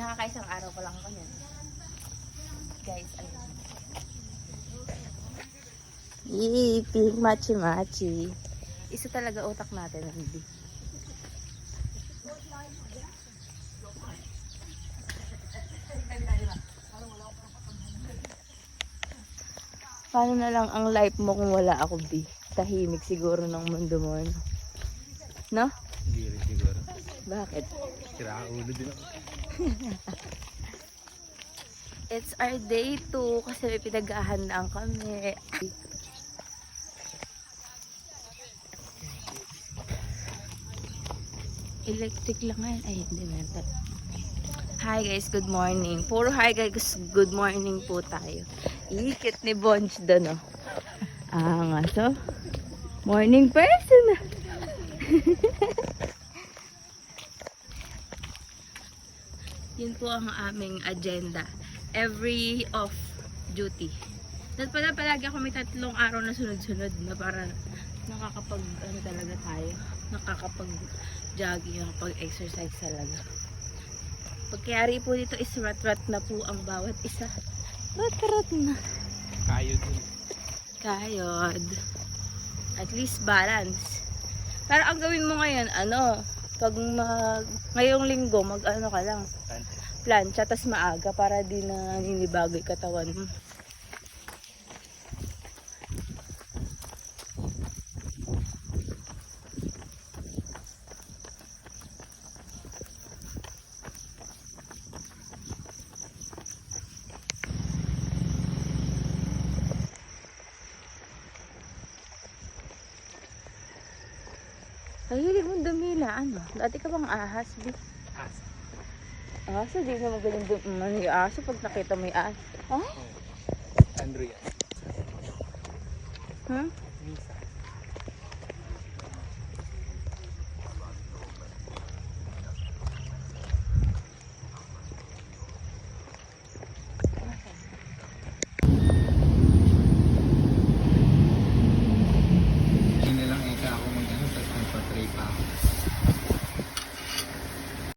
Nakakaisang araw ko lang kami. Guys, ayun. Yee, pink machi-machi. Isa talaga utak natin, hindi. Paano na lang ang life mo kung wala ako, B? Tahimik siguro ng mundo mo, no? No? Hindi rin siguro. Bakit? Sira ulo din ako. It's our day 2 kasi may pinag-ahandaan kami. Electric lang ngayon. Ay, hindi na. Hi guys, good morning. Puro hi guys, good morning po tayo. Ikit ni Bonch doon, oh. Nga, so, morning person. Yun po ang aming agenda. Every off duty. Dahil pala palagi ako may 3 araw na sunod-sunod na para nakakapag, ano talaga tayo, nakakapag jogging, nakakapag-exercise talaga. Pagkayari po dito is rat-rat na po ang bawat isa. Rat-rat na. Kayod din. Kayod. At least balance. Pero ang gawin mo ngayon, ano, pag ngayong linggo, mag-ano ka lang. Plancha, tas maaga para di na ninibago yung katawan mo. Kahilig mong dumila, ano? Dati ka bang ahas, B? Asa. Aso, di na magaling dumila yung aso pag nakita mo yung aso. Ay? Andrea. Hmm? Misa.